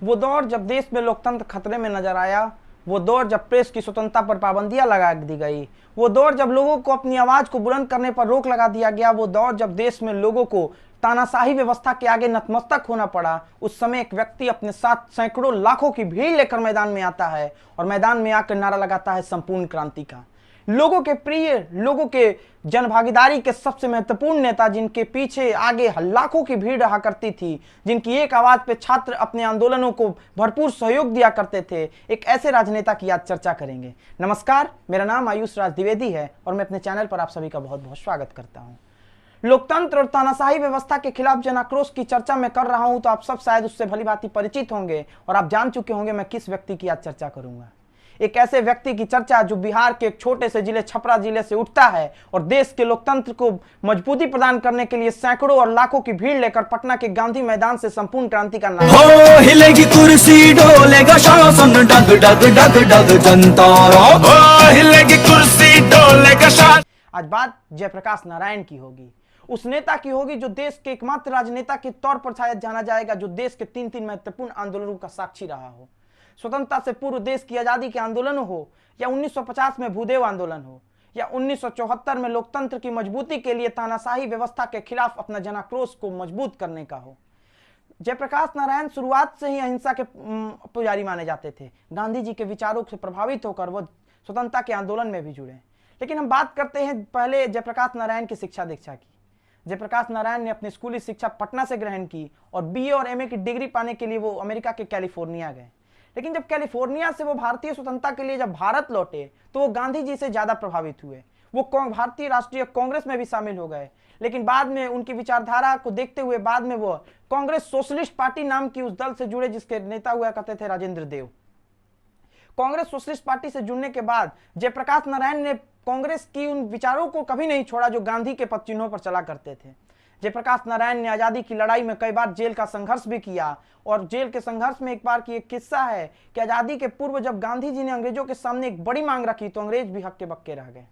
वो दौर जब देश में लोकतंत्र खतरे में नजर आया, वो दौर जब प्रेस की स्वतंत्रता पर पाबंदियां लगा दी गई, वो दौर जब लोगों को अपनी आवाज को बुलंद करने पर रोक लगा दिया गया, वो दौर जब देश में लोगों को तानाशाही व्यवस्था के आगे नतमस्तक होना पड़ा, उस समय एक व्यक्ति अपने साथ सैकड़ों लाखों की भीड़ लेकर मैदान में आता है और मैदान में आकर नारा लगाता है संपूर्ण क्रांति का। लोगों के प्रिय, लोगों के जनभागीदारी के सबसे महत्वपूर्ण नेता, जिनके पीछे आगे लाखों की भीड़ रहा करती थी, जिनकी एक आवाज पे छात्र अपने आंदोलनों को भरपूर सहयोग दिया करते थे, एक ऐसे राजनेता की आज चर्चा करेंगे। नमस्कार, मेरा नाम आयुष राज द्विवेदी है और मैं अपने चैनल पर आप सभी का बहुत बहुत स्वागत करता हूं। लोकतंत्र और तानाशाही व्यवस्था के खिलाफ जन आक्रोश की चर्चा मैं कर रहा हूं तो आप सब शायद उससे भली भांति परिचित होंगे और आप जान चुके होंगे मैं किस व्यक्ति की आज चर्चा करूंगा। एक ऐसे व्यक्ति की चर्चा जो बिहार के एक छोटे से जिले छपरा जिले से उठता है और देश के लोकतंत्र को मजबूती प्रदान करने के लिए सैकड़ों और लाखों की भीड़ लेकर पटना के गांधी मैदान से संपूर्ण क्रांति का नारा हो हिलेगी कुर्सी डोलेगा शासन डग डग डग डग जनता हो हिलेगी कुर्सी डोलेगा शासन। आज बात जयप्रकाश नारायण की होगी, उस नेता की होगी जो देश के एकमात्र राजनेता के तौर पर शायद जाना जाएगा जो देश के तीन महत्वपूर्ण आंदोलनों का साक्षी रहा हो। स्वतंत्रता से पूर्व देश की आजादी के आंदोलन हो या 1950 में भूदेव आंदोलन हो या 1974 में लोकतंत्र की मजबूती के लिए तानाशाही व्यवस्था के खिलाफ अपना जनाक्रोश को मजबूत करने का हो। जयप्रकाश नारायण शुरुआत से ही अहिंसा के पुजारी माने जाते थे। गांधी जी के विचारों से प्रभावित होकर वो स्वतंत्रता के आंदोलन में भी जुड़े। लेकिन हम बात करते हैं पहले जयप्रकाश नारायण की शिक्षा दीक्षा की। जयप्रकाश नारायण ने अपनी स्कूली शिक्षा पटना से ग्रहण की और बीए और एमए की डिग्री पाने के लिए वो अमेरिका के कैलिफोर्निया गए। लेकिन जब कैलिफोर्निया से वो भारतीय स्वतंत्रता के लिए जब भारत लौटे तो वो गांधी जी से ज्यादा प्रभावित हुए। वो भारतीय राष्ट्रीय कांग्रेस में भी शामिल हो गए, लेकिन बाद में उनकी विचारधारा को देखते हुए बाद में वो कांग्रेस सोशलिस्ट पार्टी नाम की उस दल से जुड़े जिसके नेता हुआ करते थे राजेंद्र देव। कांग्रेस सोशलिस्ट पार्टी से जुड़ने के बाद जयप्रकाश नारायण ने कांग्रेस की उन विचारों को कभी नहीं छोड़ा जो गांधी के पद चिन्हों पर चला करते थे। जयप्रकाश नारायण ने आजादी की लड़ाई में कई बार जेल का संघर्ष भी किया और जेल के संघर्ष में एक बार की एक किस्सा है कि आजादी के पूर्व जब गांधी जी ने अंग्रेजों के सामने एक बड़ी मांग रखी तो अंग्रेज भी हक्के बक्के रह गए।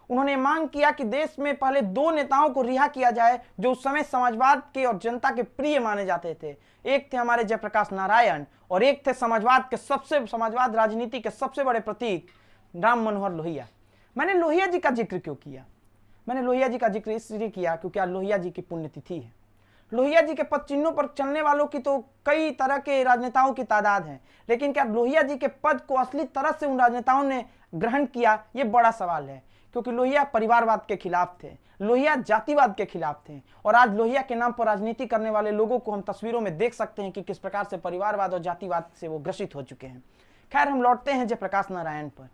उन्होंने मांग किया कि देश में पहले दो नेताओं को रिहा किया जाए जो उस समय समाजवाद के और जनता के प्रिय माने जाते थे। एक थे हमारे जयप्रकाश नारायण और एक थे समाजवाद राजनीति के सबसे बड़े प्रतीक राम मनोहर लोहिया। मैंने लोहिया जी का जिक्र क्यों किया? मैंने लोहिया जी का जिक्र इसलिए किया क्योंकि आज लोहिया जी की पुण्यतिथि है। लोहिया जी के पद चिन्हों पर चलने वालों की तो कई तरह के राजनेताओं की तादाद है, लेकिन क्या लोहिया जी के पद को असली तरह से उन राजनेताओं ने ग्रहण किया, ये बड़ा सवाल है। क्योंकि लोहिया परिवारवाद के खिलाफ थे, लोहिया जातिवाद के खिलाफ थे और आज लोहिया के नाम पर राजनीति करने वाले लोगों को हम तस्वीरों में देख सकते हैं कि किस प्रकार से परिवारवाद और जातिवाद से वो ग्रसित हो चुके हैं। खैर, हम लौटते हैं जयप्रकाश नारायण पर।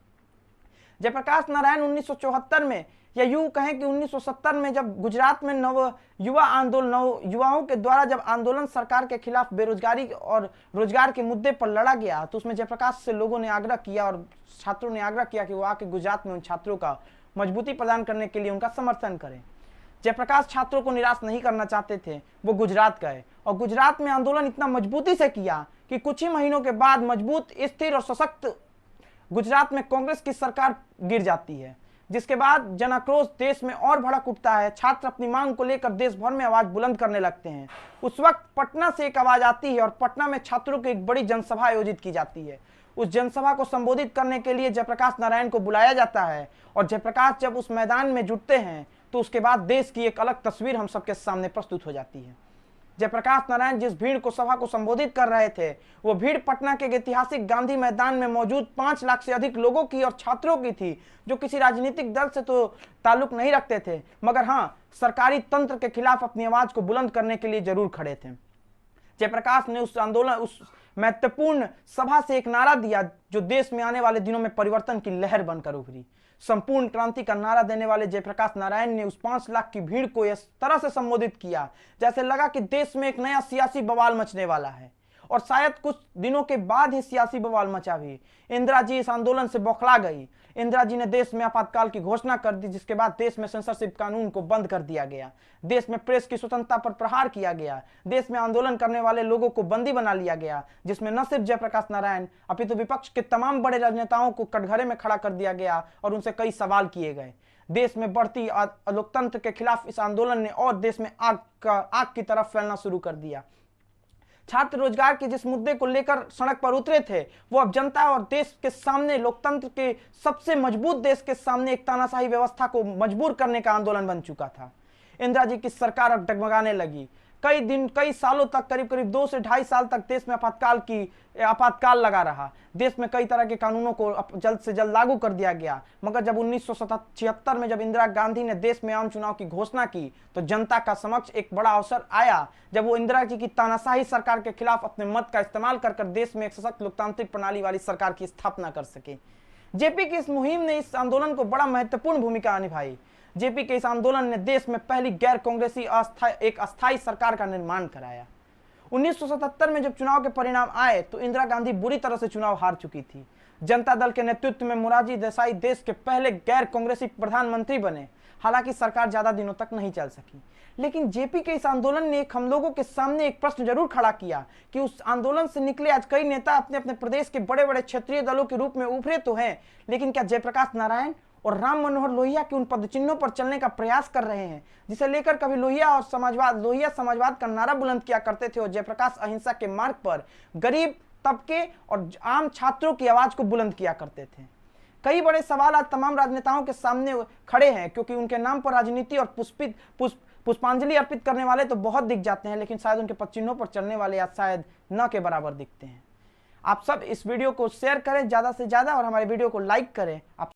जयप्रकाश नारायण 1974 में या यूं कहें कि 1970 में जब गुजरात में युवाओं के द्वारा जब आंदोलन सरकार के खिलाफ बेरोजगारी और रोजगार के मुद्दे पर लड़ा गया तो उसमें जयप्रकाश से लोगों ने आग्रह किया और छात्रों ने आग्रह किया कि वो आके गुजरात में उन छात्रों का मजबूती प्रदान करने के लिए उनका समर्थन करें। जयप्रकाश छात्रों को निराश नहीं करना चाहते थे, वो गुजरात गए और गुजरात में आंदोलन इतना मजबूती से किया कि कुछ ही महीनों के बाद मजबूत, स्थिर और सशक्त गुजरात में कांग्रेस की सरकार गिर जाती है, जिसके बाद जन आक्रोश देश में और भड़क उठता है। छात्र अपनी मांग को लेकर देश भर में आवाज बुलंद करने लगते हैं। उस वक्त पटना से एक आवाज आती है और पटना में छात्रों की एक बड़ी जनसभा आयोजित की जाती है। उस जनसभा को संबोधित करने के लिए जयप्रकाश नारायण को बुलाया जाता है और जयप्रकाश जब उस मैदान में जुटते हैं तो उसके बाद देश की एक अलग तस्वीर हम सबके सामने प्रस्तुत हो जाती है। जयप्रकाश नारायण जिस भीड़ को सभा को संबोधित कर रहे थे वो भीड़ पटना के ऐतिहासिक गांधी मैदान में मौजूद 5 लाख से अधिक लोगों की और छात्रों की थी जो किसी राजनीतिक दल से तो ताल्लुक नहीं रखते थे, मगर हाँ, सरकारी तंत्र के खिलाफ अपनी आवाज को बुलंद करने के लिए जरूर खड़े थे। जयप्रकाश ने उस महत्वपूर्ण सभा से एक नारा दिया जो देश में आने वाले दिनों में परिवर्तन की लहर बनकर उभरी। संपूर्ण क्रांति का नारा देने वाले जयप्रकाश नारायण ने उस 5 लाख की भीड़ को इस तरह से संबोधित किया जैसे लगा कि देश में एक नया सियासी बवाल मचने वाला है। और शायद कुछ दिनों के बाद ही सियासी बवाल मचा भी। इंदिरा जी इस आंदोलन से बौखला गई। इंदिरा जी ने देश में आपातकाल की घोषणा कर दी, जिसके बाद देश में सेंसरशिप कानून को बंद कर दिया गया। देश में प्रेस की स्वतंत्रता पर प्रहार किया गया। देश में आंदोलन करने वाले लोगों को बंदी बना लिया गया, जिसमें न सिर्फ जयप्रकाश नारायण अपितु विपक्ष के तमाम बड़े राजनेताओं को कटघरे में खड़ा कर दिया गया और उनसे कई सवाल किए गए। देश में बढ़ती लोकतंत्र के खिलाफ इस आंदोलन ने और देश में आग की तरफ फैलना शुरू कर दिया। छात्र रोजगार के जिस मुद्दे को लेकर सड़क पर उतरे थे, वो अब जनता और देश के सामने, लोकतंत्र के सबसे मजबूत देश के सामने एक तानाशाही व्यवस्था को मजबूर करने का आंदोलन बन चुका था। इंदिरा जी की सरकार अब डगमगाने लगी। कई सालों तक, करीब 2 से 2.5 साल तक देश में आपातकाल लगा रहा। देश में कई तरह के कानूनों को जल्द से जल्द लागू कर दिया गया। मगर जब 1976 में जब इंदिरा गांधी ने देश में आम चुनाव की घोषणा की, तो जनता का समक्ष एक बड़ा अवसर आया जब वो इंदिरा जी की तानाशाही सरकार के खिलाफ अपने मत का इस्तेमाल कर देश में एक सशक्त लोकतांत्रिक प्रणाली वाली सरकार की स्थापना कर सके। जेपी की इस मुहिम ने, इस आंदोलन को बड़ा महत्वपूर्ण भूमिका निभाई। जेपी के इस आंदोलन ने देश में पहली गैर कांग्रेसी एक अस्थायी सरकार का निर्माण कराया। 1977 में जब चुनाव के परिणाम आए तो इंदिरा गांधी बुरी तरह से चुनाव हार चुकी थी। जनता दल के नेतृत्व में मोरारजी देसाई देश के पहले गैर कांग्रेसी प्रधानमंत्री बने। हालांकि सरकार ज्यादा दिनों तक नहीं चल सकी, लेकिन जेपी के इस आंदोलन ने हम लोगों के सामने एक प्रश्न जरूर खड़ा किया कि उस आंदोलन से निकले आज कई नेता अपने अपने प्रदेश के बड़े बड़े क्षेत्रीय दलों के रूप में उभरे तो हैं, लेकिन क्या जयप्रकाश नारायण और राम मनोहर लोहिया के उन पदचिन्हों पर चलने का प्रयास कर रहे हैं जिसे लेकर कभी लोहिया समाजवाद का नारा बुलंद किया करते थे, और जयप्रकाश अहिंसा के मार्ग पर गरीब तबके और आम छात्रों की आवाज को बुलंद किया करते थे। कई बड़े सवाल आज तमाम राजनेताओं के सामने खड़े हैं, क्योंकि उनके नाम पर राजनीति और पुष्पांजलि अर्पित करने वाले तो बहुत दिख जाते हैं, लेकिन शायद उनके पदचिन्हों पर चलने वाले आज शायद न के बराबर दिखते हैं। आप सब इस वीडियो को शेयर करें ज़्यादा से ज़्यादा और हमारे वीडियो को लाइक करें। आप